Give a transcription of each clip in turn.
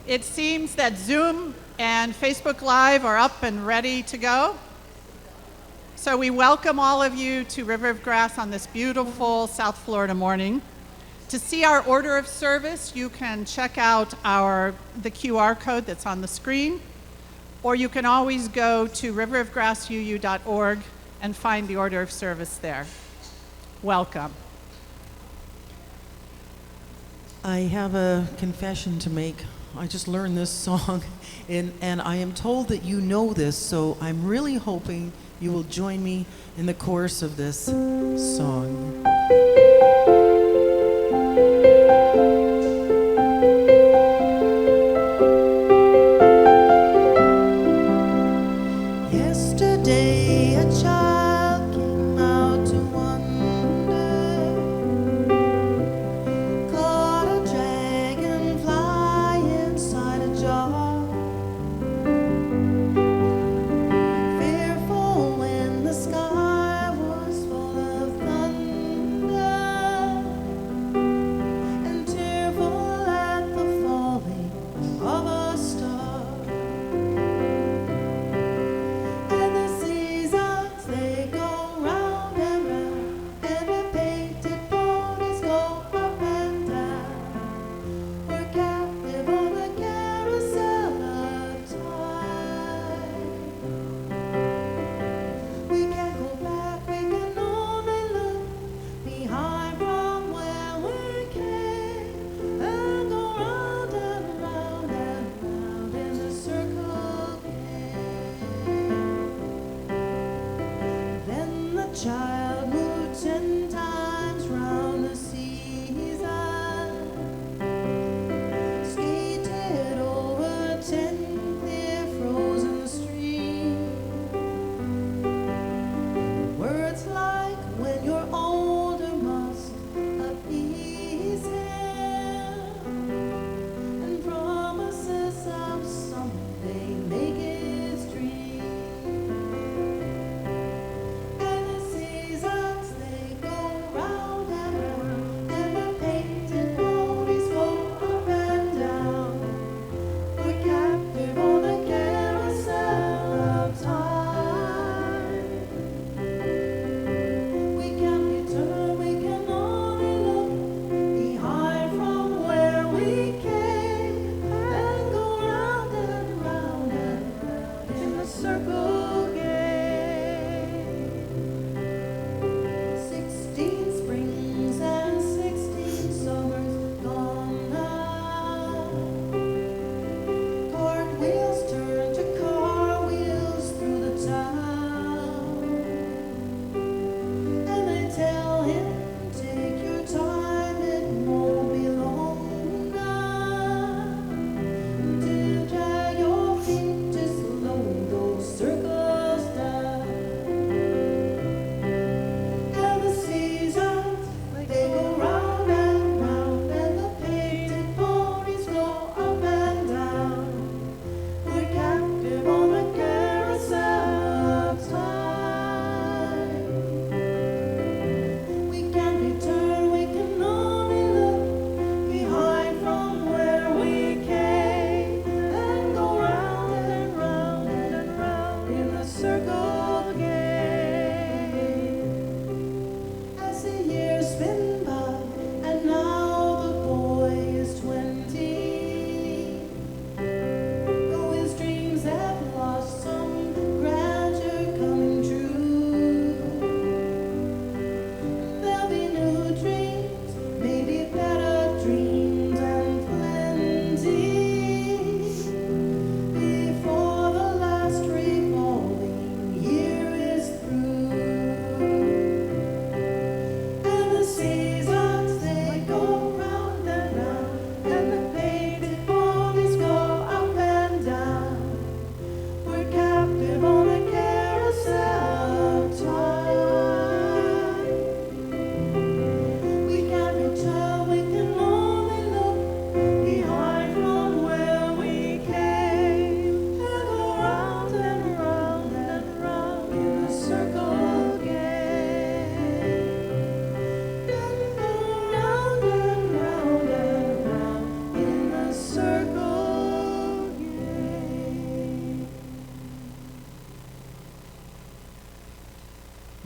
It seems that Zoom and Facebook Live are up and ready to go. So we welcome all of you to River of Grass on this beautiful South Florida morning. To see our order of service, you can check out the QR code that's on the screen, or you can always go to riverofgrassuu.org and find the order of service there. Welcome. I have a confession to make. I just learned this song, and I am told that you know this, so I'm really hoping you will join me in the chorus of this song. Yesterday a child came out to wander, caught a dragonfly inside a jar, fearful when the sky was full of thunder.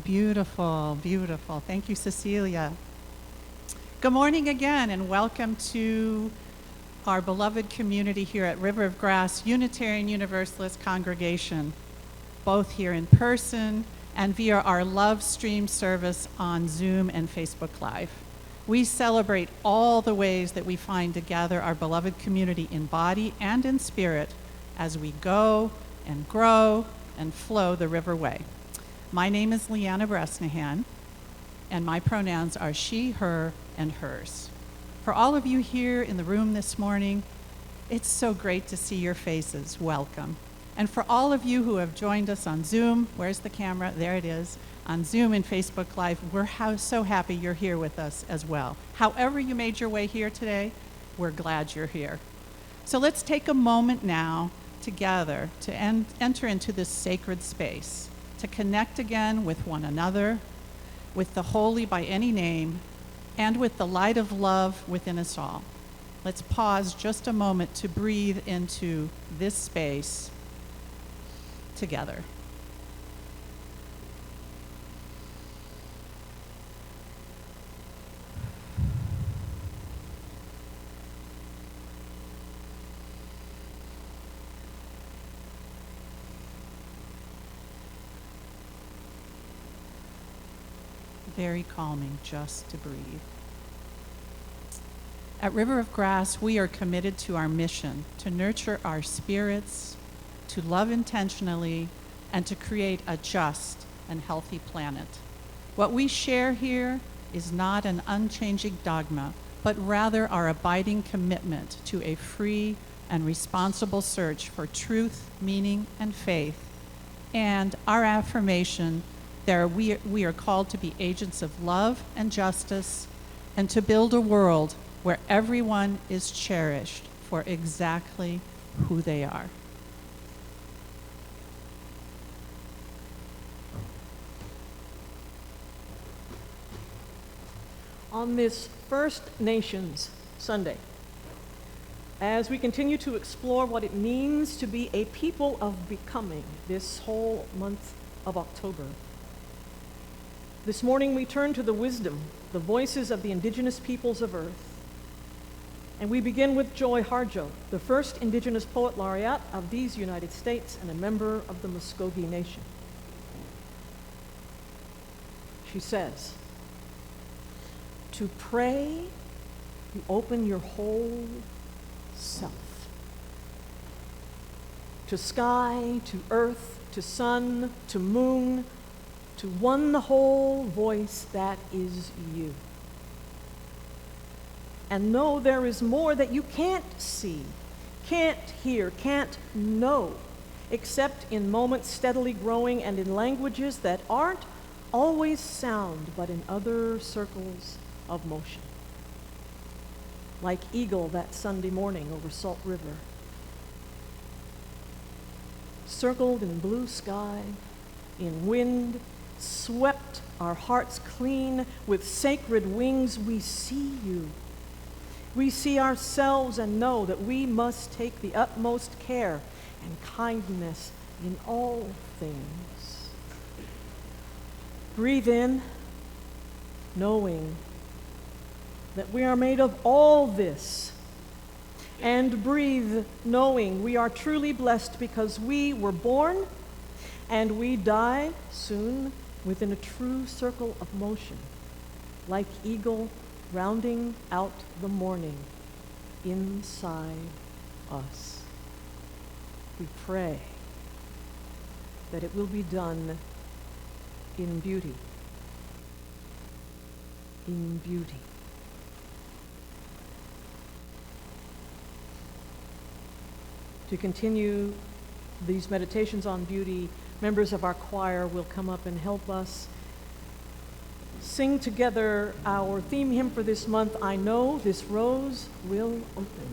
Beautiful, beautiful. Thank you, Cecilia. Good morning again, and welcome to our beloved community here at River of Grass Unitarian Universalist Congregation, both here in person and via our Love Stream service on Zoom and Facebook Live. We celebrate all the ways that we find to gather our beloved community in body and in spirit as we go and grow and flow the river way. My name is Leanna Bresnahan, and my pronouns are she, her, and hers. For all of you here in the room this morning, it's so great to see your faces. Welcome. And for all of you who have joined us on Zoom, where's the camera? There it is. On Zoom and Facebook Live, we're so happy you're here with us as well. However you made your way here today, we're glad you're here. So let's take a moment now together to enter into this sacred space, to connect again with one another, with the holy by any name, and with the light of love within us all. Let's pause just a moment to breathe into this space together. Very calming just to breathe. At River of Grass, we are committed to our mission to nurture our spirits, to love intentionally, and to create a just and healthy planet. What we share here is not an unchanging dogma, but rather our abiding commitment to a free and responsible search for truth, meaning, and faith, and our affirmation that we are called to be agents of love and justice, and to build a world where everyone is cherished for exactly who they are. On this First Nations Sunday, as we continue to explore what it means to be a people of becoming this whole month of October, this morning we turn to the wisdom, the voices of the indigenous peoples of Earth. And we begin with Joy Harjo, the first Indigenous Poet Laureate of these United States and a member of the Muskogee Nation. She says, "To pray, you open your whole self. To sky, to earth, to sun, to moon, to one whole voice that is you. And know there is more that you can't see, can't hear, can't know, except in moments steadily growing and in languages that aren't always sound, but in other circles of motion. Like eagle that Sunday morning over Salt River, circled in blue sky, in wind, swept our hearts clean with sacred wings, we see you. We see ourselves and know that we must take the utmost care and kindness in all things. Breathe in, knowing that we are made of all this, and breathe knowing we are truly blessed because we were born and we die soon within a true circle of motion, like eagle rounding out the morning inside us. We pray that it will be done in beauty, in beauty. To continue these meditations on beauty, members of our choir will come up and help us sing together our theme hymn for this month, I Know This Rose Will Open.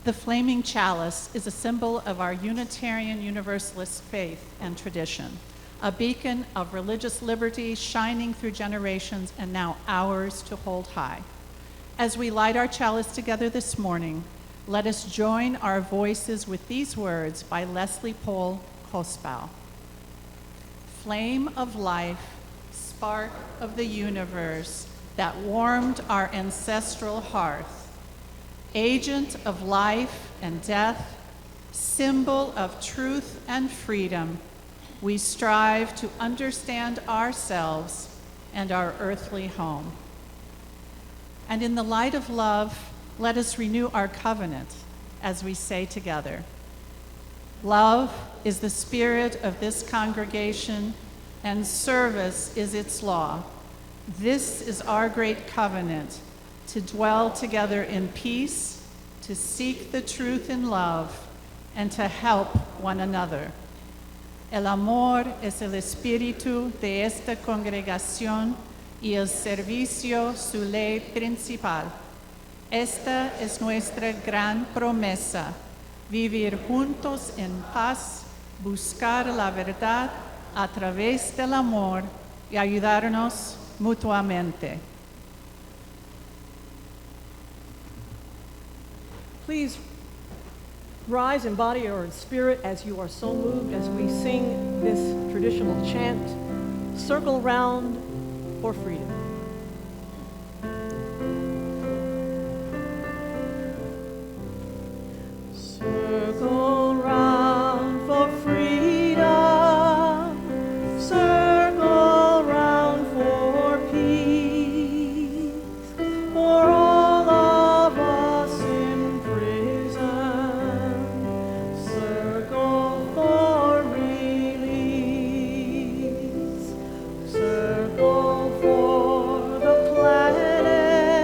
The flaming chalice is a symbol of our Unitarian Universalist faith and tradition, a beacon of religious liberty shining through generations and now ours to hold high. As we light our chalice together this morning, let us join our voices with these words by Leslie Paul Hosbau. Flame of life, spark of the universe that warmed our ancestral hearth, agent of life and death, symbol of truth and freedom, we strive to understand ourselves and our earthly home. And in the light of love, let us renew our covenant as we say together, love is the spirit of this congregation, and service is its law. This is our great covenant, to dwell together in peace, to seek the truth in love, and to help one another. El amor es el espíritu de esta congregación y el servicio su ley principal. Esta es nuestra gran promesa, vivir juntos en paz, buscar la verdad a través del amor y ayudarnos mutuamente. Please rise in body or in spirit as you are so moved as we sing this traditional chant, Circle Round for Freedom. Circle round for freedom, circle round for peace, for all of us in prison, circle for release, circle for the planet,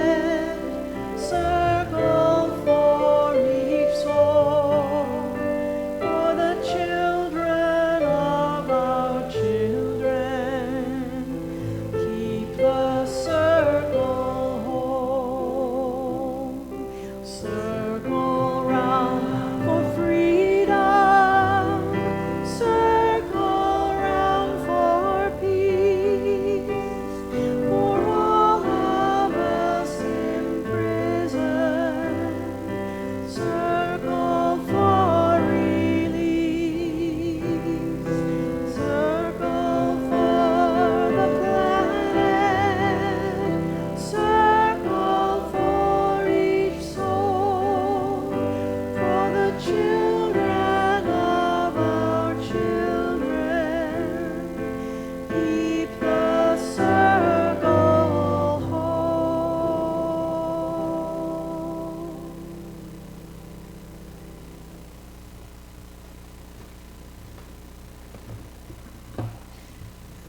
circle for each soul, for the children of our children. Keep the circle whole. Circle round for freedom, circle round for peace, for all of us in prison, circle for release, circle for the planet, circle for each soul, for the children of our children. Keep the circle whole.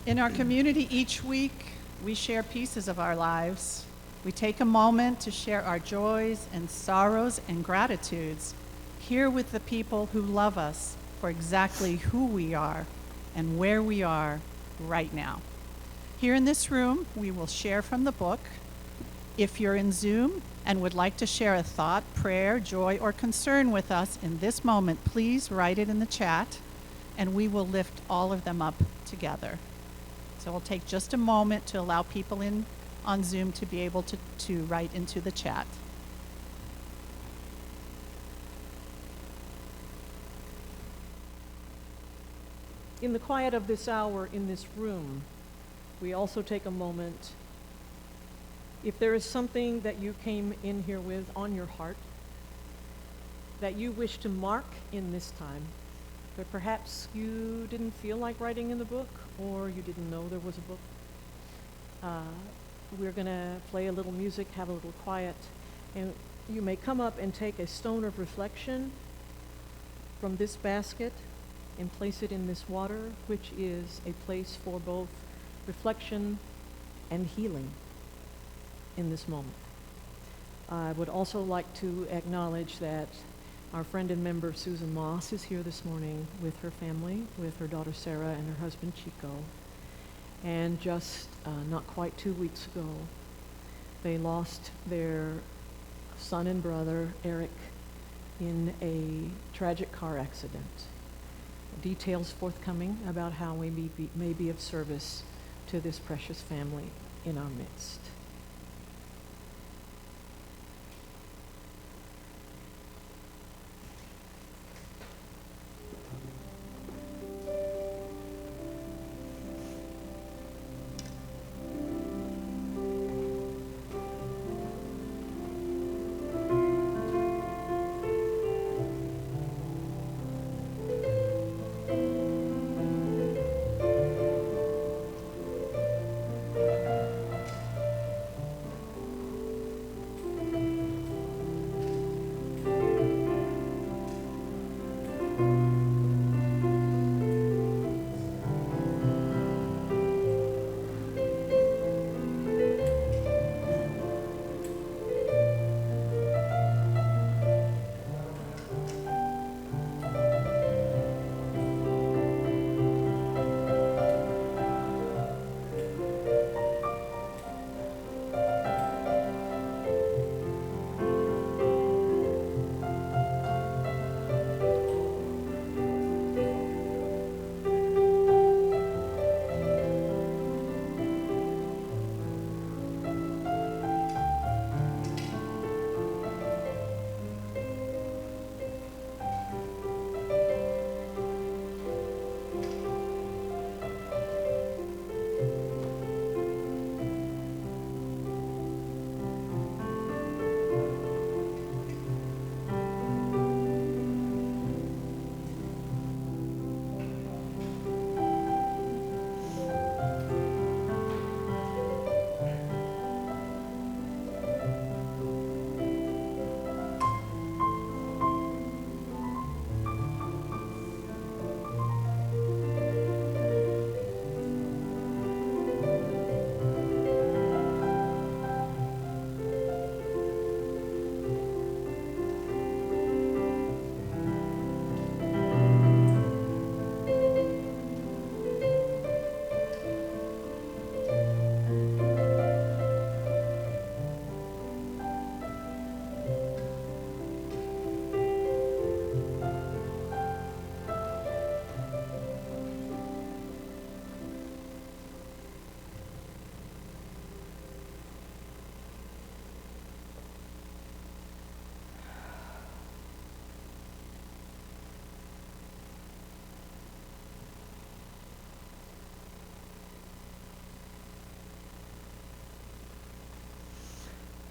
In our community each week, we share pieces of our lives. We take a moment to share our joys and sorrows and gratitudes here with the people who love us for exactly who we are and where we are right now. Here in this room, we will share from the book. If you're in Zoom and would like to share a thought, prayer, joy, or concern with us in this moment, please write it in the chat, and we will lift all of them up together. So we'll take just a moment to allow people in on Zoom to be able to write into the chat. In the quiet of this hour in this room, we also take a moment. If there is something that you came in here with on your heart that you wish to mark in this time, but perhaps you didn't feel like writing in the book, or you didn't know there was a book, we're going to play a little music, have a little quiet, and you may come up and take a stone of reflection from this basket and place it in this water, which is a place for both reflection and healing in this moment. I would also like to acknowledge that our friend and member Susan Moss is here this morning with her family, with her daughter Sarah and her husband Chico. And just not quite 2 weeks ago, they lost their son and brother, Eric, in a tragic car accident. Details forthcoming about how we may be of service to this precious family in our midst.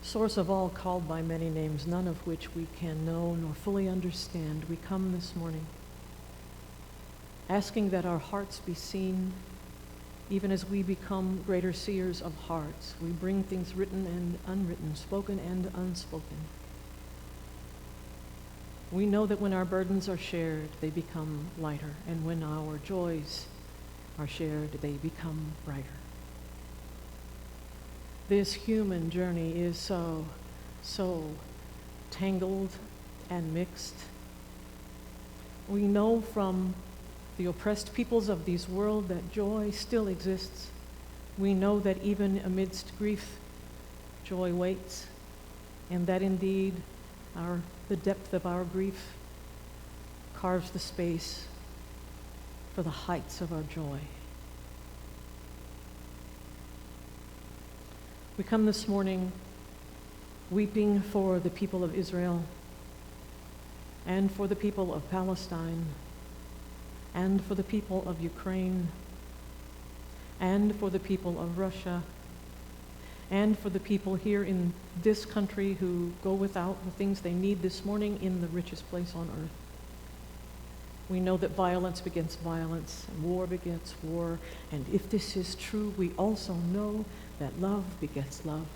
Source of all, called by many names, none of which we can know nor fully understand, we come this morning asking that our hearts be seen, even as we become greater seers of hearts. We bring things written and unwritten, spoken and unspoken. We know that when our burdens are shared, they become lighter, and when our joys are shared, they become brighter. This human journey is so tangled and mixed. We know from the oppressed peoples of this world that joy still exists. We know that even amidst grief, joy waits, and that indeed the depth of our grief carves the space for the heights of our joy. We come this morning weeping for the people of Israel and for the people of Palestine and for the people of Ukraine and for the people of Russia and for the people here in this country who go without the things they need this morning in the richest place on earth. We know that violence begets violence and war begets war, and if this is true, we also know that love begets love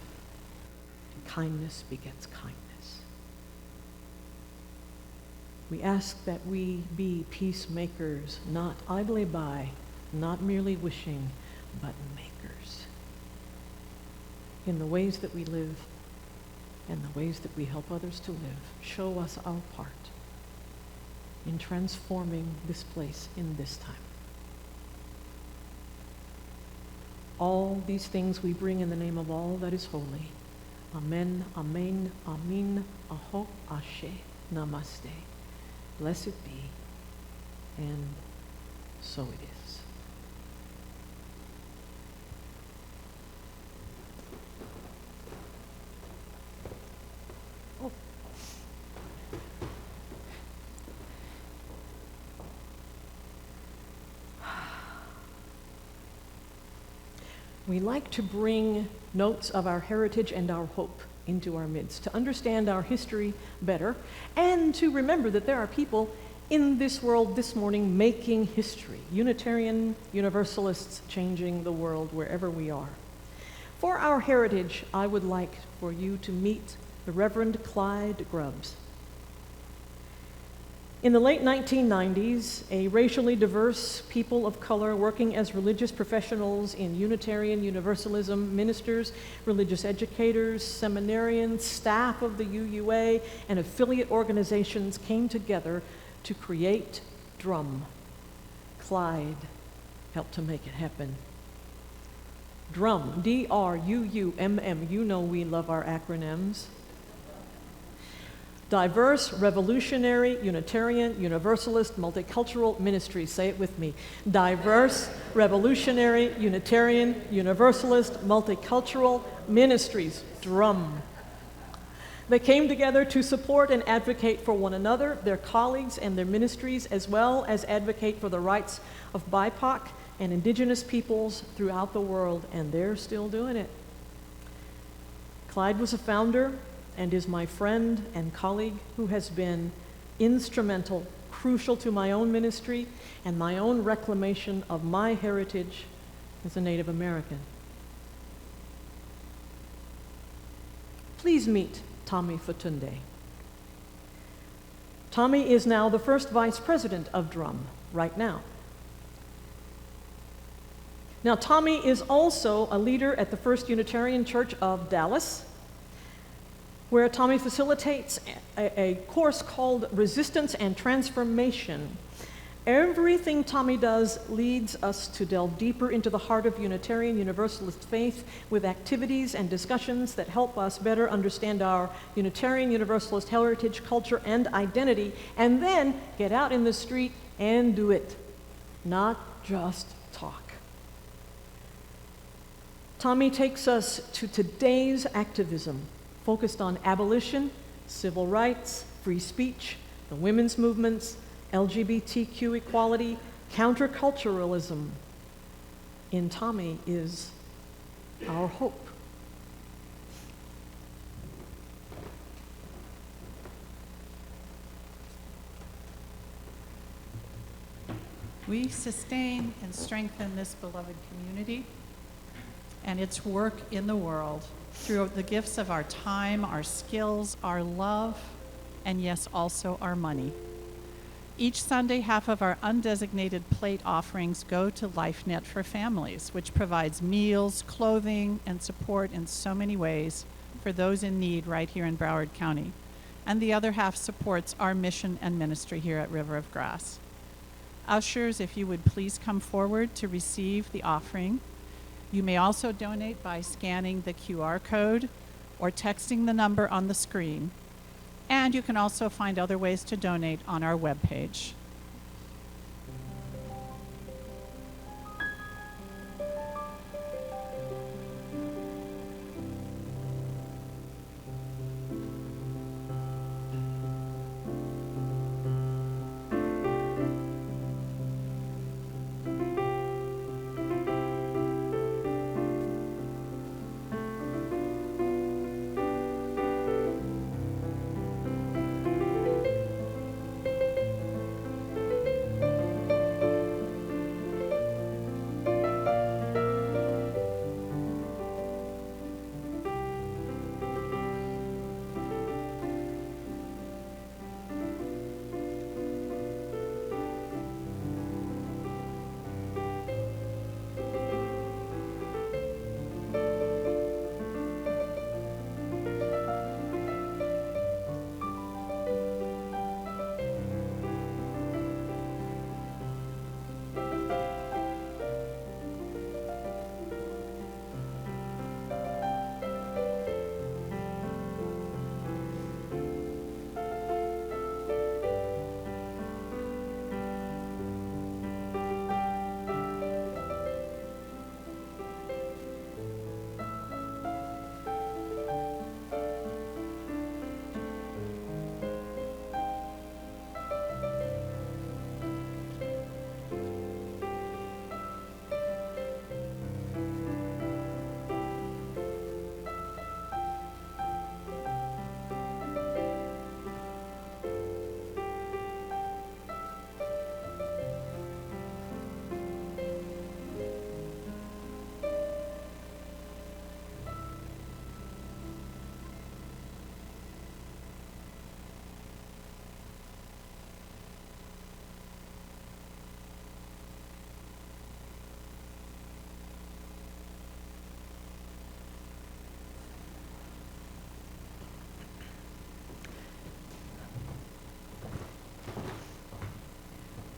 and kindness begets kindness. We ask that we be peacemakers, not idly by, not merely wishing, but makers in the ways that we live and the ways that we help others to live. Show us our part in transforming this place in this time. All these things we bring in the name of all that is holy. Amen, amen, amin, aho, ashe. Namaste. Blessed be, and so it is. Oh. We like to bring notes of our heritage and our hope into our midst, to understand our history better, and to remember that there are people in this world this morning making history, Unitarian Universalists changing the world wherever we are. For our heritage, I would like for you to meet the Reverend Clyde Grubbs. In the late 1990s, a racially diverse people of color working as religious professionals in Unitarian Universalism, ministers, religious educators, seminarians, staff of the UUA, and affiliate organizations came together to create DRUM. Clyde helped to make it happen. DRUM, D-R-U-U-M-M, you know we love our acronyms. Diverse, Revolutionary, Unitarian, Universalist, Multicultural Ministries. Say it with me. Diverse, Revolutionary, Unitarian, Universalist, Multicultural Ministries. DRUM. They came together to support and advocate for one another, their colleagues, and their ministries, as well as advocate for the rights of BIPOC and Indigenous peoples throughout the world, and they're still doing it. Clyde was a founder and is my friend and colleague who has been instrumental, crucial to my own ministry and my own reclamation of my heritage as a Native American. Please meet Tommy Fatunde. Tommy is now the first vice president of DRUM, right now. Now, Tommy is also a leader at the First Unitarian Church of Dallas, where Tommy facilitates a course called Resistance and Transformation. Everything Tommy does leads us to delve deeper into the heart of Unitarian Universalist faith with activities and discussions that help us better understand our Unitarian Universalist heritage, culture, and identity, and then get out in the street and do it, not just talk. Tommy takes us to today's activism, focused on abolition, civil rights, free speech, the women's movements, LGBTQ equality, counterculturalism. In Tommy is our hope. We sustain and strengthen this beloved community and its work in the world through the gifts of our time, our skills, our love, and yes, also our money. Each Sunday, half of our undesignated plate offerings go to LifeNet for Families, which provides meals, clothing, and support in so many ways for those in need right here in Broward County. And the other half supports our mission and ministry here at River of Grass. Ushers, if you would please come forward to receive the offering. You may also donate by scanning the QR code or texting the number on the screen. And you can also find other ways to donate on our webpage.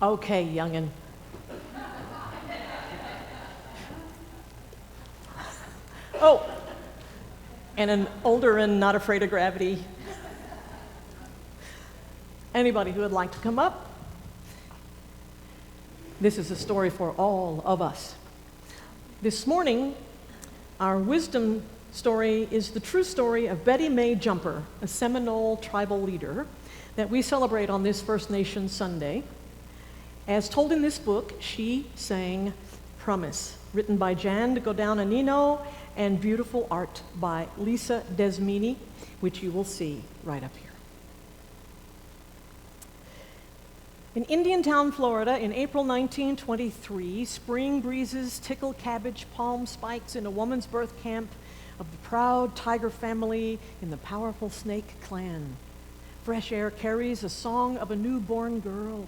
Okay, youngin'. Oh, and an older and not afraid of gravity. Anybody who would like to come up? This is a story for all of us. This morning, our wisdom story is the true story of Betty Mae Jumper, a Seminole tribal leader that we celebrate on this First Nations Sunday. As told in this book, she sang Promise, written by Jan Godowna-Nino and beautiful art by Lisa Desmini, which you will see right up here. In Indiantown, Florida, in April 1923, spring breezes tickle cabbage palm spikes in a woman's birth camp of the proud Tiger family in the powerful Snake clan. Fresh air carries a song of a newborn girl.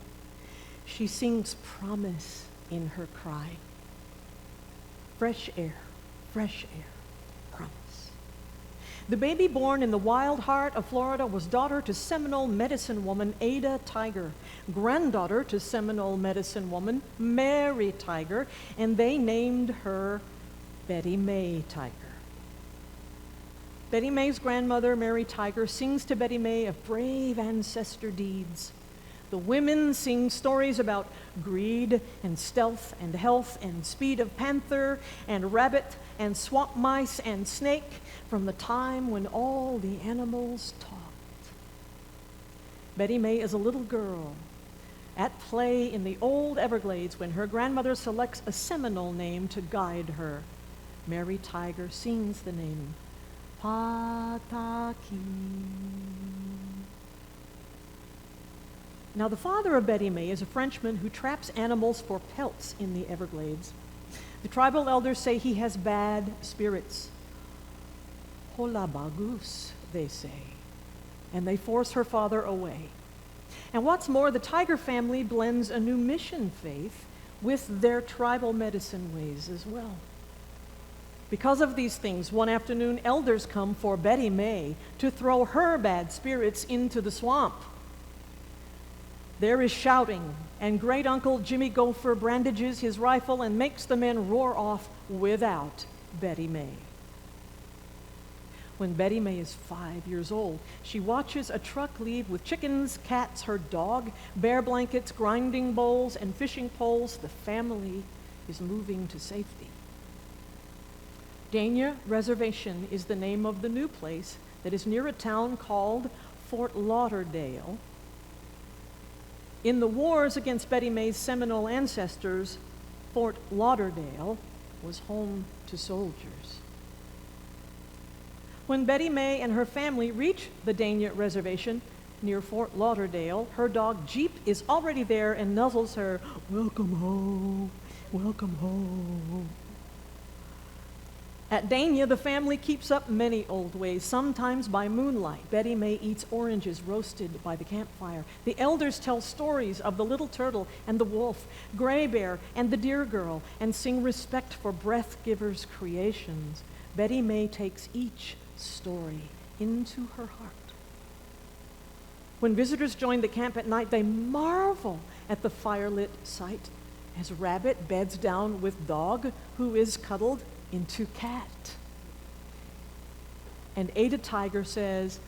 She sings promise in her cry. Fresh air, promise. The baby born in the wild heart of Florida was daughter to Seminole medicine woman Ada Tiger, granddaughter to Seminole medicine woman Mary Tiger, and they named her Betty Mae Tiger. Betty Mae's grandmother, Mary Tiger, sings to Betty Mae of brave ancestor deeds. The women sing stories about greed and stealth and health and speed of panther and rabbit and swamp mice and snake from the time when all the animals talked. Betty Mae is a little girl at play in the old Everglades when her grandmother selects a Seminole name to guide her. Mary Tiger sings the name, Pataki. Now, the father of Betty Mae is a Frenchman who traps animals for pelts in the Everglades. The tribal elders say he has bad spirits. Hola bagus, they say, and they force her father away. And what's more, the Tiger family blends a new mission faith with their tribal medicine ways as well. Because of these things, one afternoon, elders come for Betty Mae to throw her bad spirits into the swamp. There is shouting, and great uncle Jimmy Gopher brandages his rifle and makes the men roar off without Betty Mae. When Betty Mae is 5 years old, she watches a truck leave with chickens, cats, her dog, bear blankets, grinding bowls, and fishing poles. The family is moving to safety. Dania Reservation is the name of the new place that is near a town called Fort Lauderdale. In the wars against Betty Mae's Seminole ancestors, Fort Lauderdale was home to soldiers. When Betty Mae and her family reach the Dania Reservation near Fort Lauderdale, her dog Jeep is already there and nuzzles her, "Welcome home, welcome home." At Dania, the family keeps up many old ways, sometimes by moonlight. Betty Mae eats oranges roasted by the campfire. The elders tell stories of the little turtle and the wolf, Gray Bear and the deer girl, and sing respect for Breath Giver's creations. Betty Mae takes each story into her heart. When visitors join the camp at night, they marvel at the firelit sight as Rabbit beds down with Dog, who is cuddled into cat. And Ada Tiger says,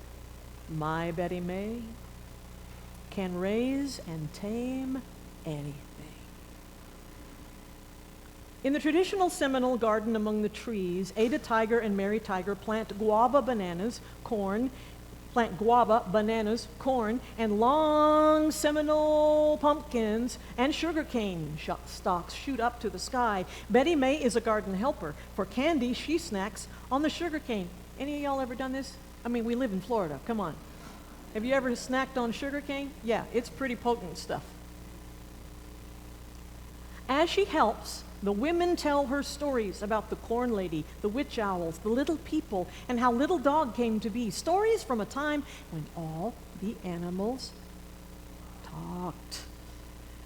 "My Betty Mae can raise and tame anything." In the traditional Seminole garden among the trees, Ada Tiger and Mary Tiger plant guava, bananas, corn, and long Seminole pumpkins and sugarcane stalks shoot up to the sky. Betty Mae is a garden helper. For candy, she snacks on the sugarcane. Any of y'all ever done this? I mean, we live in Florida. Come on. Have you ever snacked on sugarcane? Yeah, it's pretty potent stuff. As she helps, the women tell her stories about the corn lady, the witch owls, the little people, and how Little Dog came to be. Stories from a time when all the animals talked.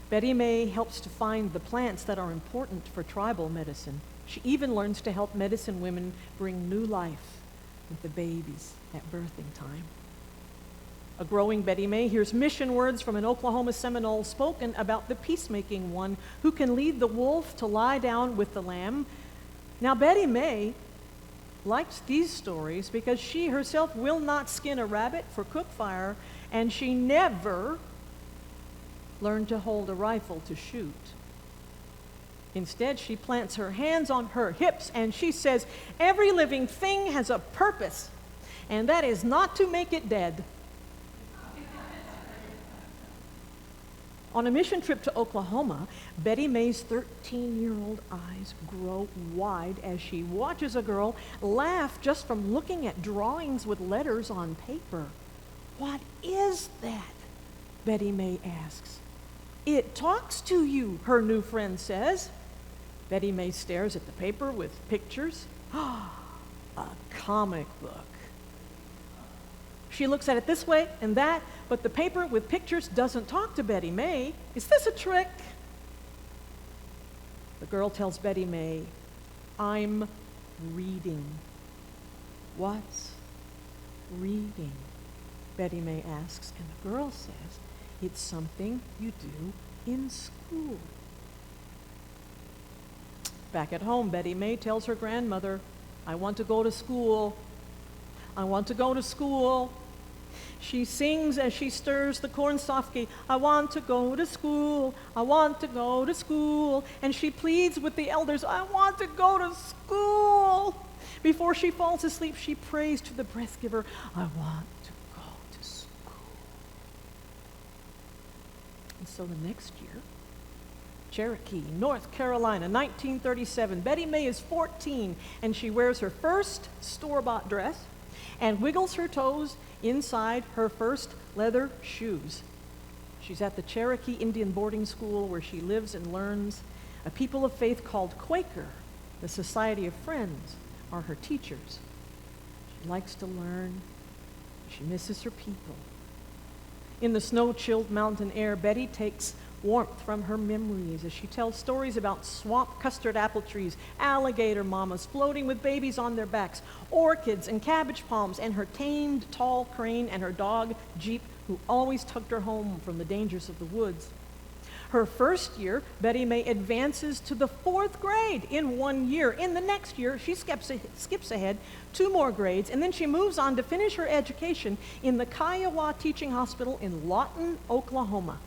Betty Mae helps to find the plants that are important for tribal medicine. She even learns to help medicine women bring new life with the babies at birthing time. A growing Betty May hears mission words from an Oklahoma Seminole spoken about the peacemaking one who can lead the wolf to lie down with the lamb. Now, Betty May likes these stories because she herself will not skin a rabbit for cook fire, and she never learned to hold a rifle to shoot. Instead, she plants her hands on her hips and she says, every living thing has a purpose, and that is not to make it dead. On a mission trip to Oklahoma, Betty May's 13-year-old eyes grow wide as she watches a girl laugh just from looking at drawings with letters on paper. What is that? Betty May asks. It talks to you, her new friend says. Betty May stares at the paper with pictures. A comic book. She looks at it this way and that, but the paper with pictures doesn't talk to Betty May. Is this a trick? The girl tells Betty May, I'm reading. What's reading? Betty May asks, and the girl says, it's something you do in school. Back at home, Betty May tells her grandmother, I want to go to school. I want to go to school. She sings as she stirs the cornstalk. I want to go to school. I want to go to school. And she pleads with the elders, I want to go to school. Before she falls asleep, she prays to the breath giver, I want to go to school. And so the next year, Cherokee, North Carolina, 1937. Betty May is 14, and she wears her first store-bought dress and wiggles her toes inside her first leather shoes. She's at the Cherokee Indian boarding school where she lives and learns. A people of faith called Quaker, the Society of Friends, are her teachers. She likes to learn. She misses her people. In the snow-chilled mountain air, Betty takes warmth from her memories as she tells stories about swamp custard apple trees, alligator mamas floating with babies on their backs, orchids and cabbage palms, and her tamed tall crane and her dog, Jeep, who always tugged her home from the dangers of the woods. Her first year, Betty May advances to the 4th grade in 1 year. In the next year, she skips ahead 2 more grades, and then she moves on to finish her education in the Kiowa Teaching Hospital in Lawton, Oklahoma.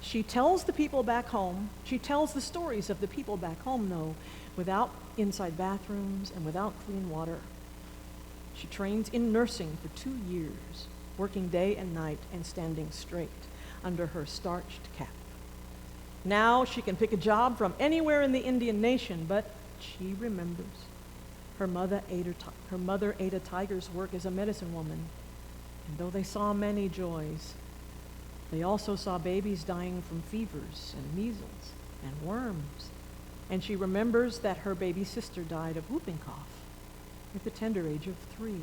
She tells the people back home, she tells the stories of the people back home, though, without inside bathrooms and without clean water. She trains in nursing for 2 years, working day and night and standing straight under her starched cap. Now she can pick a job from anywhere in the Indian Nation, but she remembers her mother Ada Tiger's work as a medicine woman. And though they saw many joys, they also saw babies dying from fevers and measles and worms. And she remembers that her baby sister died of whooping cough at the tender age of 3.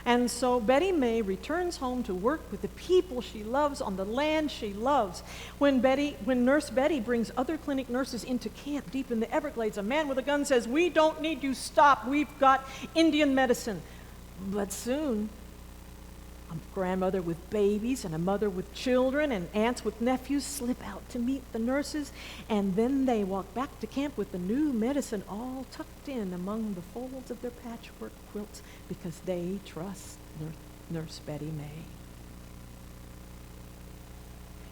And so Betty May returns home to work with the people she loves on the land she loves. When Nurse Betty brings other clinic nurses into camp deep in the Everglades, a man with a gun says, "We don't need you, stop, we've got Indian medicine." But soon, a grandmother with babies and a mother with children and aunts with nephews slip out to meet the nurses, and then they walk back to camp with the new medicine all tucked in among the folds of their patchwork quilts because they trust Nurse Betty May.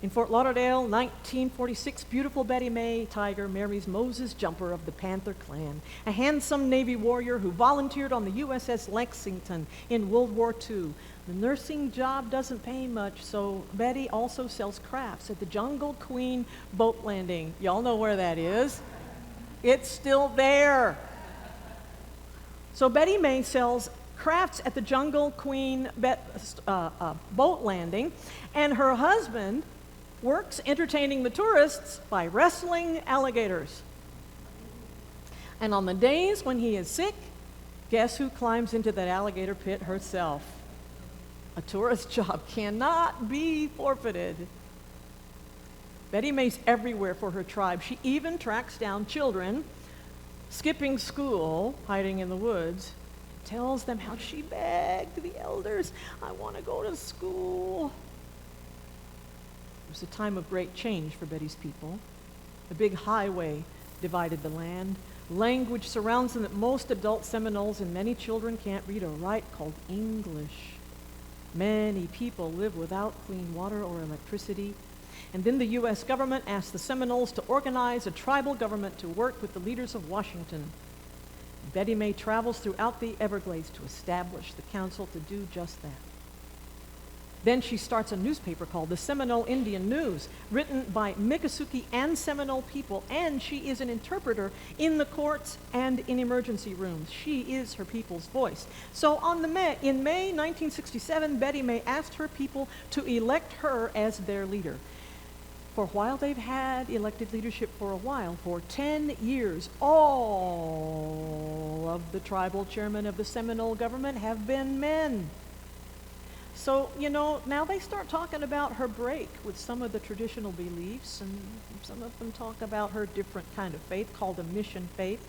In Fort Lauderdale, 1946, beautiful Betty May Tiger marries Moses Jumper of the Panther Clan, a handsome Navy warrior who volunteered on the USS Lexington in World War II. The nursing job doesn't pay much, so Betty also sells crafts at the Jungle Queen boat landing. Y'all know where that is. It's still there. So Betty May sells crafts at the Jungle Queen boat landing, and her husband works entertaining the tourists by wrestling alligators. And on the days when he is sick, guess who climbs into that alligator pit herself? A tourist job cannot be forfeited. Betty May's everywhere for her tribe. She even tracks down children skipping school, hiding in the woods, tells them how she begged the elders, I want to go to school. It was a time of great change for Betty's people. A big highway divided the land. Language surrounds them that most adult Seminoles and many children can't read or write, called English. Many people live without clean water or electricity. And then the U.S. government asked the Seminoles to organize a tribal government to work with the leaders of Washington. Betty May travels throughout the Everglades to establish the council to do just that. Then she starts a newspaper called the Seminole Indian News, written by Miccosukee and Seminole people, and she is an interpreter in the courts and in emergency rooms. She is her people's voice. So in May 1967, Betty May asked her people to elect her as their leader. For while they've had elected leadership for a while, for 10 years, all of the tribal chairmen of the Seminole government have been men. So, now they start talking about her break with some of the traditional beliefs, and some of them talk about her different kind of faith called a mission faith.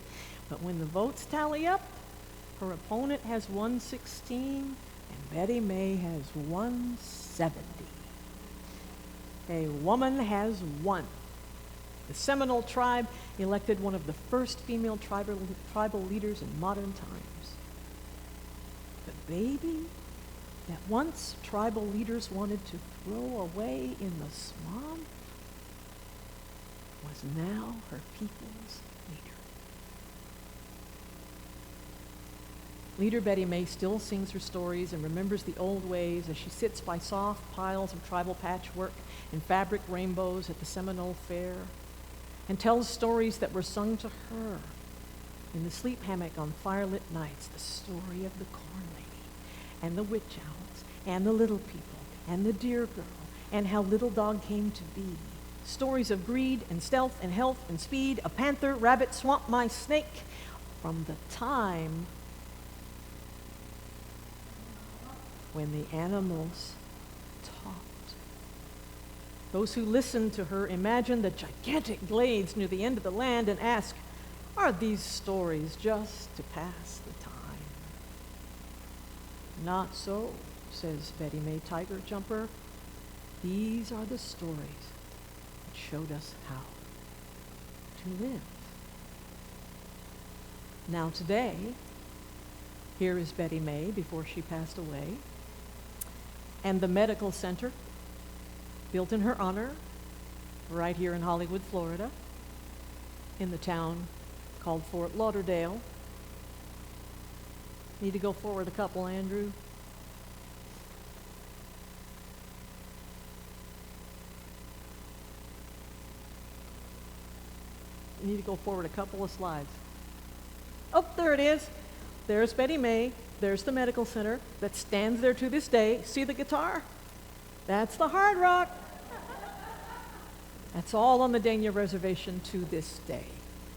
But when the votes tally up, her opponent has 116, and Betty May has 170. A woman has won. The Seminole tribe elected one of the first female tribal leaders in modern times. The baby that once tribal leaders wanted to throw away in the swamp was now her people's leader. Leader Betty May still sings her stories and remembers the old ways as she sits by soft piles of tribal patchwork and fabric rainbows at the Seminole Fair, and tells stories that were sung to her in the sleep hammock on firelit nights, the story of the Corn Lady and the witch owls and the little people and the deer girl and how Little Dog came to be. Stories of greed and stealth and health and speed, a panther, rabbit, swamp mice, snake, from the time when the animals talked. Those who listened to her imagined the gigantic glades near the end of the land and asked, are these stories just to pass the time? Not so, says Betty May Tiger Jumper. These are the stories that showed us how to live. Now today, here is Betty May before she passed away, and the medical center built in her honor right here in Hollywood, Florida, in the town called Fort Lauderdale. Need to go forward a couple, Andrew. Need to go forward a couple of slides. Oh, there it is. There's Betty May. There's the medical center that stands there to this day. See the guitar? That's the Hard Rock. That's all on the Dania Reservation to this day.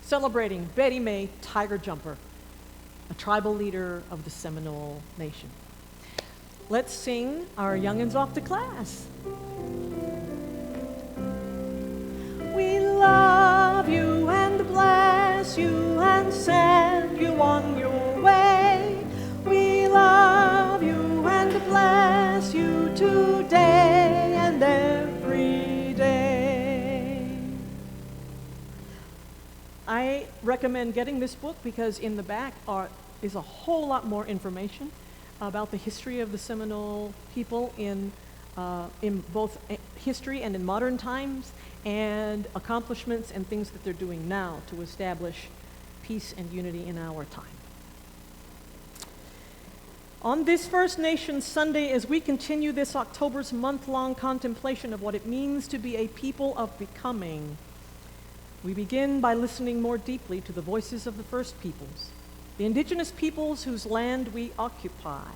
Celebrating Betty May Tiger Jumper, a tribal leader of the Seminole Nation. Let's sing our youngins off to class. We love you and bless you and send you on your way. We love you and bless you today and every day. I recommend getting this book because in the back is a whole lot more information about the history of the Seminole people in both history and in modern times, and accomplishments and things that they're doing now to establish peace and unity in our time. On this First Nations Sunday, as we continue this October's month-long contemplation of what it means to be a people of becoming, we begin by listening more deeply to the voices of the First Peoples, the indigenous peoples whose land we occupy,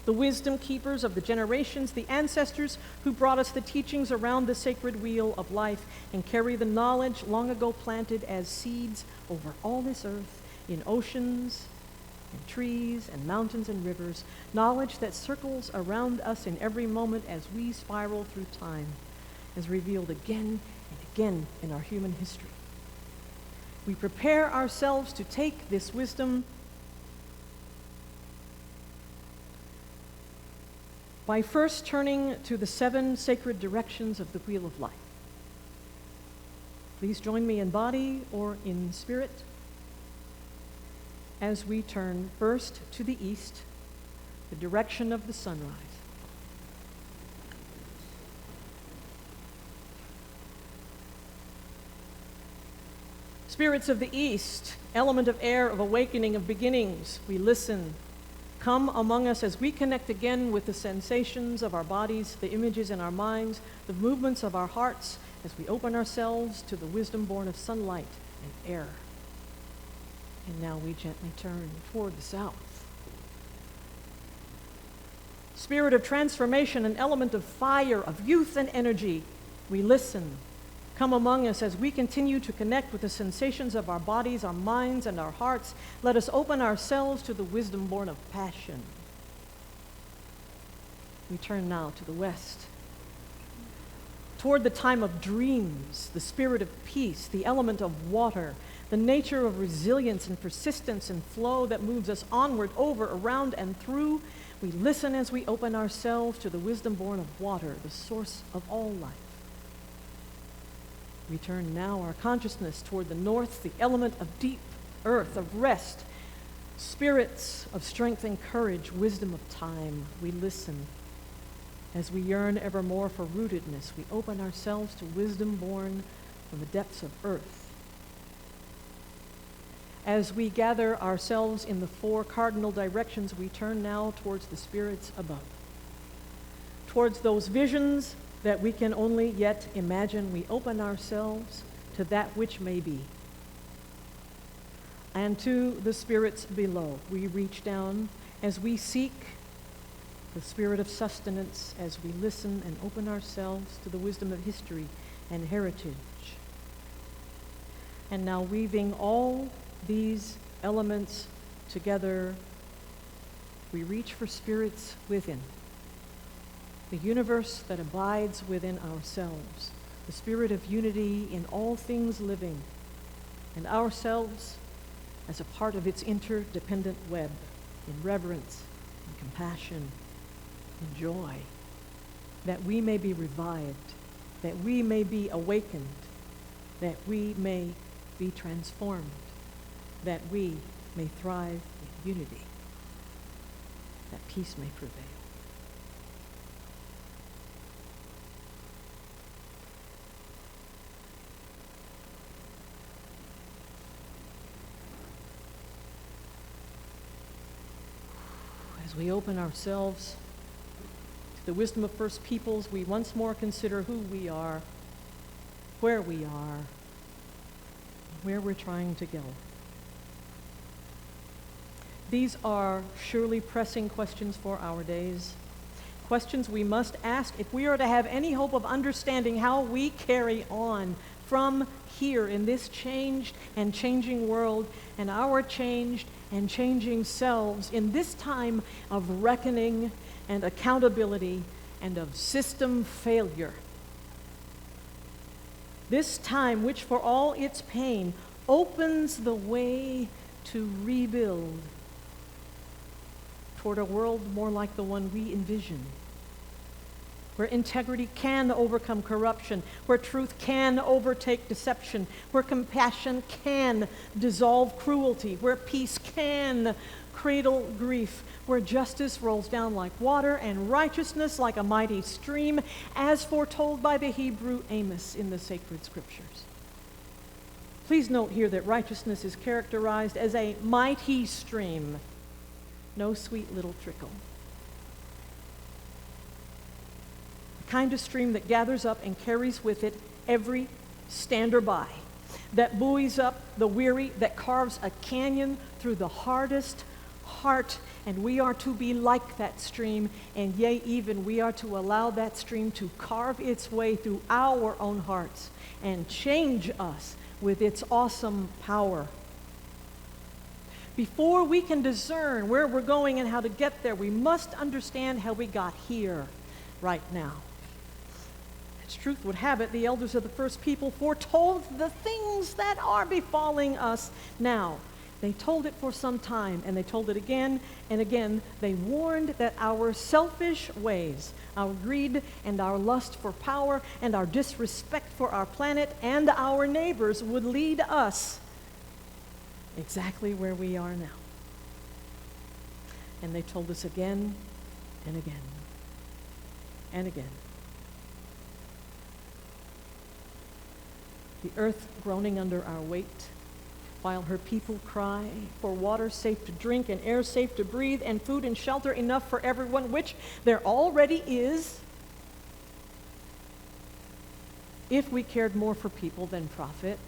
the wisdom keepers of the generations, the ancestors who brought us the teachings around the sacred wheel of life and carry the knowledge long ago planted as seeds over all this earth, in oceans and trees and mountains and rivers, knowledge that circles around us in every moment as we spiral through time, as revealed again and again in our human history. We prepare ourselves to take this wisdom by first turning to the 7 sacred directions of the Wheel of Life. Please join me in body or in spirit as we turn first to the east, the direction of the sunrise. Spirits of the east, element of air, of awakening, of beginnings, we listen. Come among us as we connect again with the sensations of our bodies, the images in our minds, the movements of our hearts, as we open ourselves to the wisdom born of sunlight and air. And now we gently turn toward the south. Spirit of transformation, an element of fire, of youth and energy, we listen. Come among us as we continue to connect with the sensations of our bodies, our minds, and our hearts. Let us open ourselves to the wisdom born of passion. We turn now to the west, toward the time of dreams, the spirit of peace, the element of water, the nature of resilience and persistence and flow that moves us onward, over, around, and through. We listen as we open ourselves to the wisdom born of water, the source of all life. We turn now our consciousness toward the north, the element of deep earth, of rest, spirits of strength and courage, wisdom of time. We listen. As we yearn evermore for rootedness, we open ourselves to wisdom born from the depths of earth. As we gather ourselves in the 4 cardinal directions, we turn now towards the spirits above, towards those visions that we can only yet imagine. We open ourselves to that which may be. And to the spirits below, we reach down as we seek the spirit of sustenance, as we listen and open ourselves to the wisdom of history and heritage. And now weaving all these elements together, we reach for spirits within. The universe that abides within ourselves, the spirit of unity in all things living, and ourselves as a part of its interdependent web, in reverence and compassion and joy, that we may be revived, that we may be awakened, that we may be transformed, that we may thrive in unity, that peace may prevail. As we open ourselves to the wisdom of First Peoples, we once more consider who we are, where we are, where we're trying to go. These are surely pressing questions for our days, questions we must ask if we are to have any hope of understanding how we carry on from here in this changed and changing world, and our changed and changing selves in this time of reckoning and accountability and of system failure. This time, which for all its pain opens the way to rebuild toward a world more like the one we envision, where integrity can overcome corruption, where truth can overtake deception, where compassion can dissolve cruelty, where peace can cradle grief, where justice rolls down like water and righteousness like a mighty stream, as foretold by the Hebrew Amos in the sacred scriptures. Please note here that righteousness is characterized as a mighty stream, no sweet little trickle. Kind of stream that gathers up and carries with it every stander-by, that buoys up the weary, that carves a canyon through the hardest heart, and we are to be like that stream, and yea, even we are to allow that stream to carve its way through our own hearts and change us with its awesome power. Before we can discern where we're going and how to get there, we must understand how we got here right now. As truth would have it, the elders of the first people foretold the things that are befalling us now. They told it for some time, and they told it again and again. They warned that our selfish ways, our greed and our lust for power and our disrespect for our planet and our neighbors would lead us exactly where we are now. And they told us again and again and again. The earth groaning under our weight, while her people cry for water safe to drink and air safe to breathe and food and shelter enough for everyone, which there already is, if we cared more for people than profit.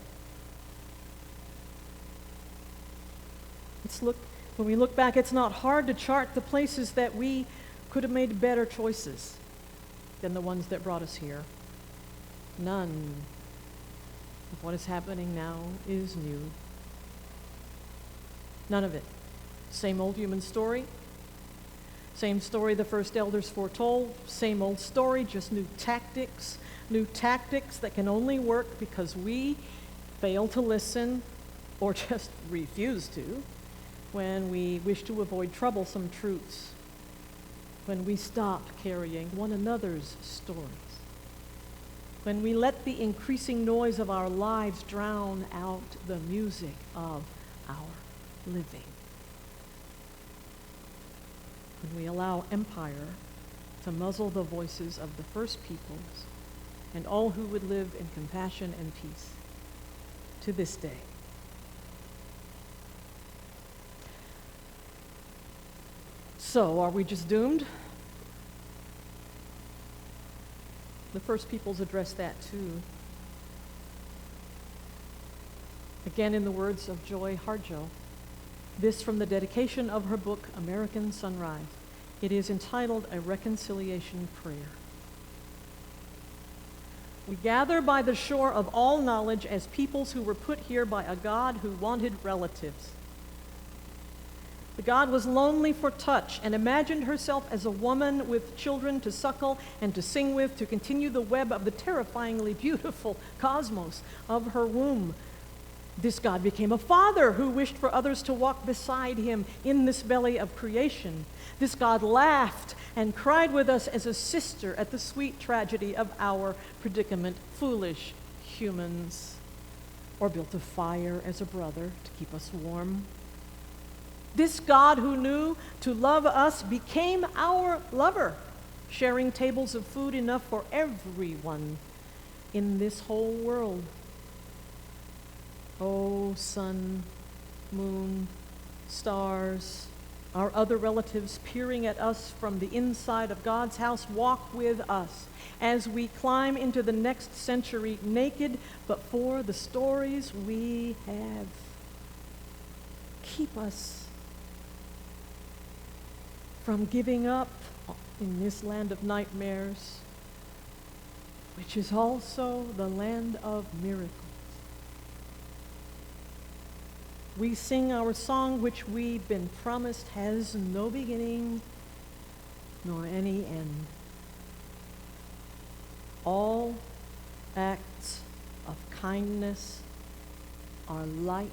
When we look back, it's not hard to chart the places that we could have made better choices than the ones that brought us here. None of what is happening now is new. None of it. Same old human story. Same story the first elders foretold. Same old story, just new tactics. New tactics that can only work because we fail to listen or just refuse to when we wish to avoid troublesome truths. When we stop carrying one another's stories. When we let the increasing noise of our lives drown out the music of our living. When we allow empire to muzzle the voices of the first peoples and all who would live in compassion and peace to this day. So, are we just doomed? The first peoples addressed that too. Again, in the words of Joy Harjo, this from the dedication of her book, American Sunrise. It is entitled A Reconciliation Prayer. We gather by the shore of all knowledge as peoples who were put here by a God who wanted relatives. The God was lonely for touch and imagined herself as a woman with children to suckle and to sing with, to continue the web of the terrifyingly beautiful cosmos of her womb. This God became a father who wished for others to walk beside him in this belly of creation. This God laughed and cried with us as a sister at the sweet tragedy of our predicament, foolish humans, or built a fire as a brother to keep us warm. This God who knew to love us became our lover, sharing tables of food enough for everyone in this whole world. Oh, sun, moon, stars, our other relatives peering at us from the inside of God's house, walk with us as we climb into the next century naked, but for the stories we have. Keep us from giving up in this land of nightmares, which is also the land of miracles. We sing our song which we've been promised has no beginning nor any end. All acts of kindness are light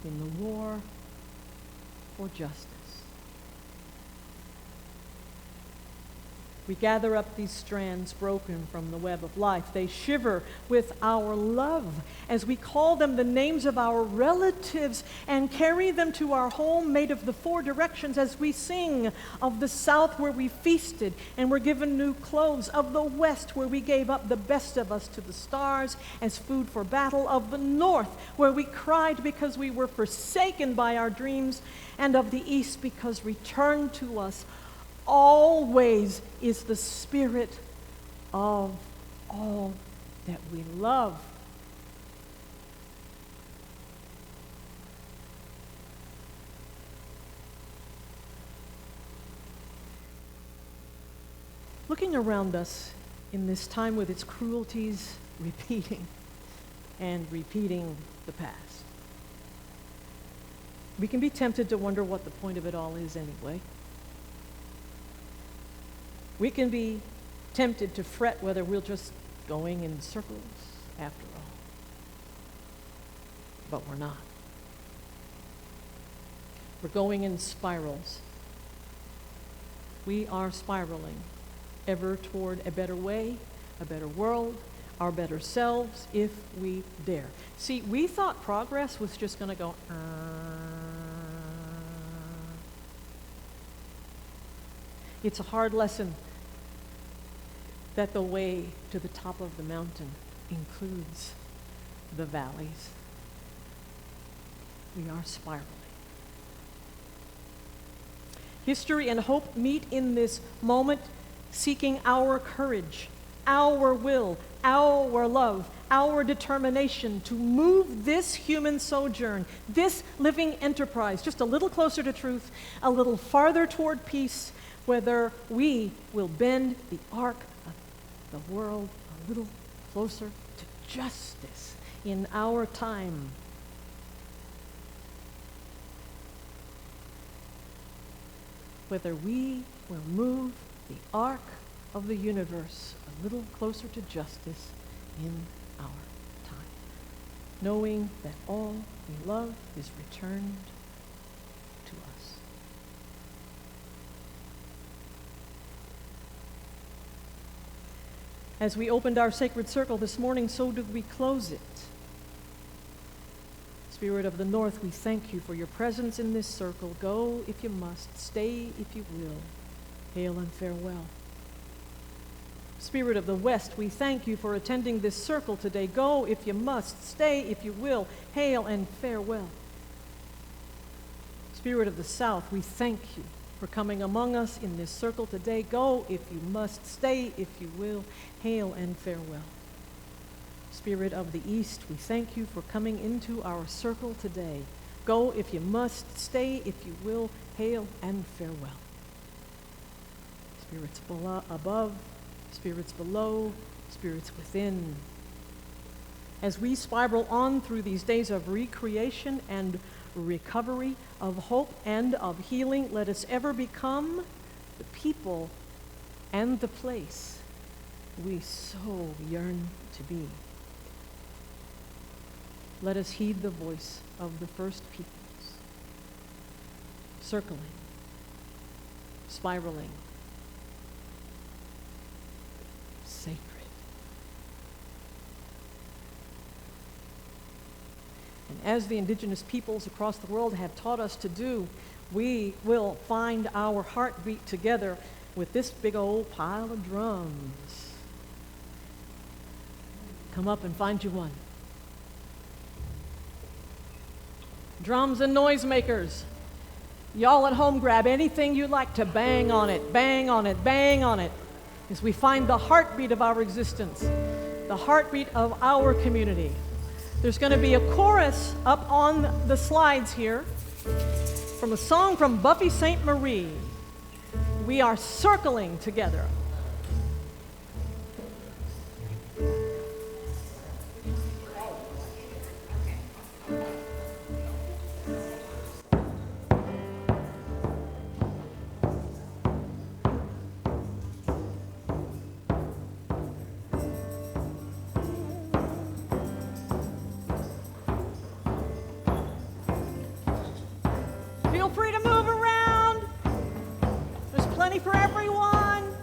in the war for justice. We gather up these strands broken from the web of life. They shiver with our love as we call them the names of our relatives and carry them to our home made of the four directions as we sing of the south where we feasted and were given new clothes, of the west where we gave up the best of us to the stars as food for battle, of the north where we cried because we were forsaken by our dreams, and of the east because returned to us always is the spirit of all that we love. Looking around us in this time with its cruelties repeating and repeating the past, we can be tempted to wonder what the point of it all is anyway. We can be tempted to fret whether we're just going in circles after all. But we're not. We're going in spirals. We are spiraling ever toward a better way, a better world, our better selves, if we dare. See, we thought progress was just going to go, It's a hard lesson that the way to the top of the mountain includes the valleys. We are spiraling. History and hope meet in this moment, seeking our courage, our will, our love, our determination to move this human sojourn, this living enterprise, just a little closer to truth, a little farther toward peace, whether we will bend the arc of the world a little closer to justice in our time. Whether we will move the arc of the universe a little closer to justice in our time, knowing that all we love is returned to us. As we opened our sacred circle this morning, so do we close it. Spirit of the North, we thank you for your presence in this circle. Go if you must, stay if you will. Hail and farewell. Spirit of the West, we thank you for attending this circle today. Go if you must, stay if you will. Hail and farewell. Spirit of the South, we thank you for coming among us in this circle today. Go if you must, stay if you will. Hail and farewell. Spirit of the East, we thank you for coming into our circle today. Go if you must, stay if you will. Hail and farewell. Spirits above, spirits below, spirits within. As we spiral on through these days of recreation and recovery, of hope and of healing, let us ever become the people and the place we so yearn to be. Let us heed the voice of the first peoples, circling, spiraling, sacred. And as the indigenous peoples across the world have taught us to do, we will find our heartbeat together with this big old pile of drums. Come up and find you one. Drums and noisemakers. Y'all at home, grab anything you like to bang on it, bang on it, bang on it, as we find the heartbeat of our existence, the heartbeat of our community. There's going to be a chorus up on the slides here from a song from Buffy Sainte-Marie. We are circling together. Feel free to move around. There's plenty for everyone.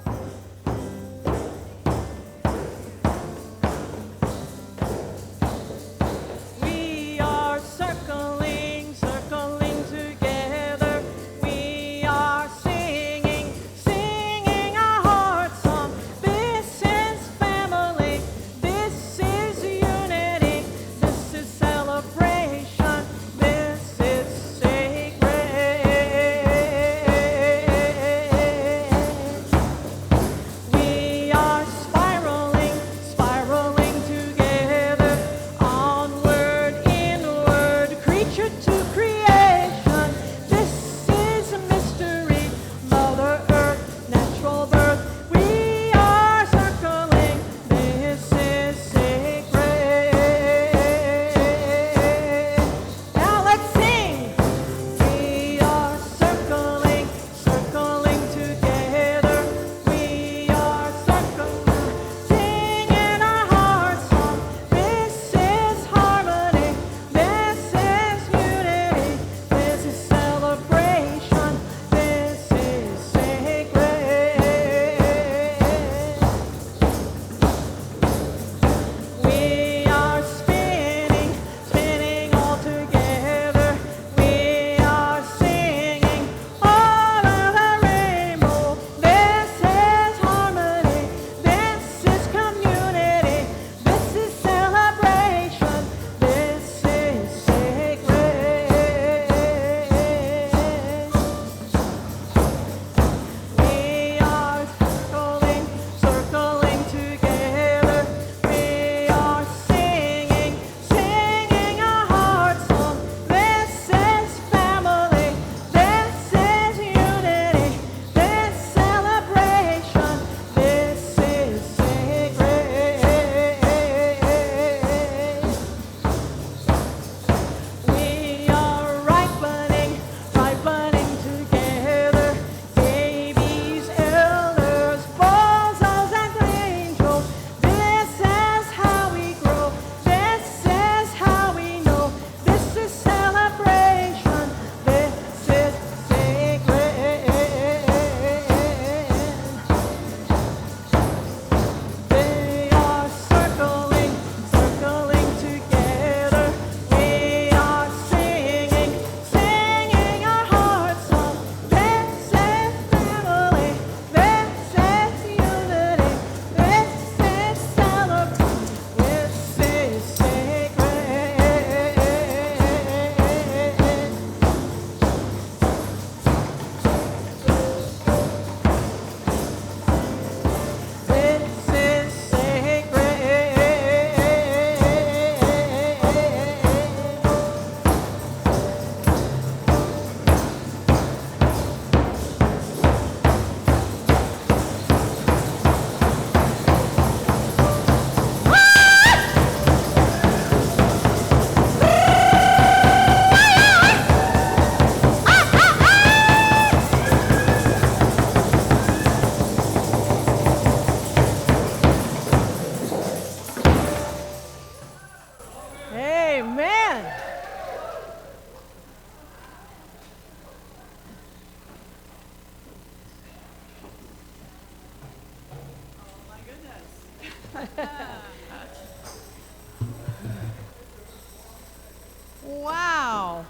Wow.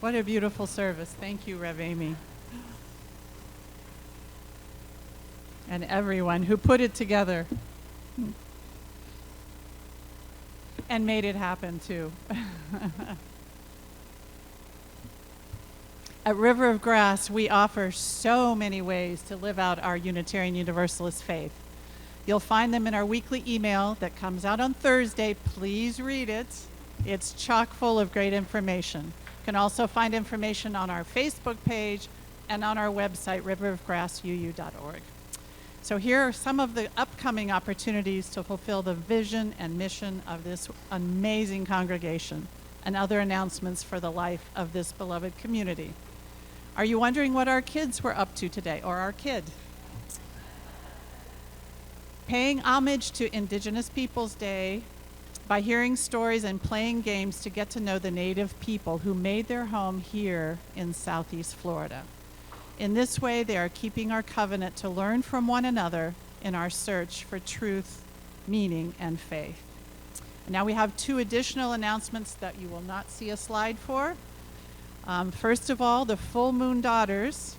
What a beautiful service. Thank you, Rev Amy. And everyone who put it together and made it happen too. At River of Grass, we offer so many ways to live out our Unitarian Universalist faith. You'll find them in our weekly email that comes out on Thursday. Please read it. It's chock full of great information. You can also find information on our Facebook page and on our website, riverofgrassuu.org. So here are some of the upcoming opportunities to fulfill the vision and mission of this amazing congregation and other announcements for the life of this beloved community. Are you wondering what our kids were up to today, or our kid? Paying homage to Indigenous Peoples Day by hearing stories and playing games to get to know the native people who made their home here in Southeast Florida. In this way, they are keeping our covenant to learn from one another in our search for truth, meaning, and faith. Now we have two additional announcements that you will not see a slide for. First of all, the Full Moon Daughters,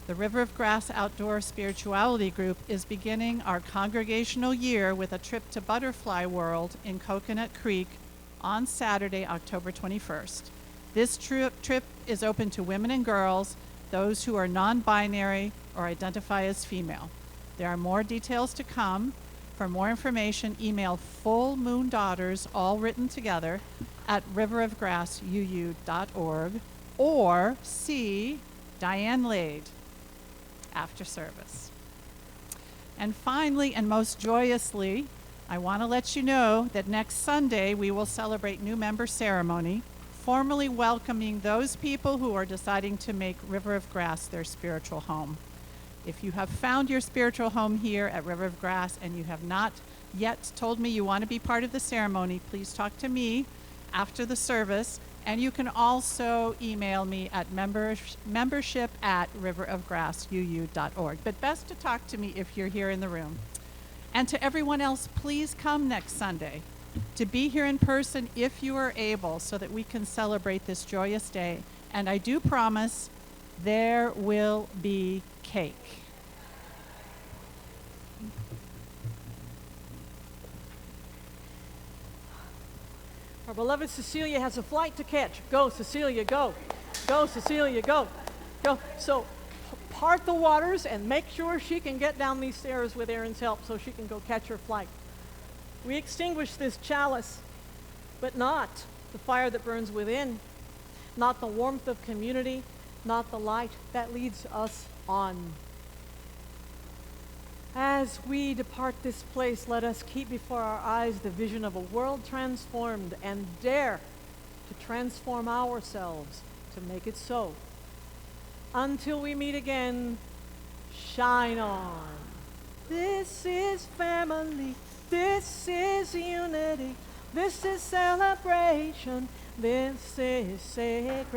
the River of Grass Outdoor Spirituality Group, is beginning our congregational year with a trip to Butterfly World in Coconut Creek on Saturday, October 21st. This trip is open to women and girls, those who are non-binary or identify as female. There are more details to come. For more information, email Full Moon Daughters, all written together, at riverofgrassuu.org, or see Diane Lade after service. And finally, and most joyously, I want to let you know that next Sunday we will celebrate new member ceremony, formally welcoming those people who are deciding to make River of Grass their spiritual home. If you have found your spiritual home here at River of Grass and you have not yet told me you want to be part of the ceremony, please talk to me after the service, and you can also email me at membership@riverofgrassuu.org. But best to talk to me if you're here in the room. And to everyone else, please come next Sunday to be here in person if you are able, so that we can celebrate this joyous day. And I do promise there will be cake. Our beloved Cecilia has a flight to catch. Go, Cecilia, go. Go, Cecilia, go. Go. So part the waters and make sure she can get down these stairs with Aaron's help so she can go catch her flight. We extinguish this chalice, but not the fire that burns within, not the warmth of community, not the light that leads us on. As we depart this place, let us keep before our eyes the vision of a world transformed and dare to transform ourselves to make it so. Until we meet again, shine on. This is family. This is unity. This is celebration. This is sacred.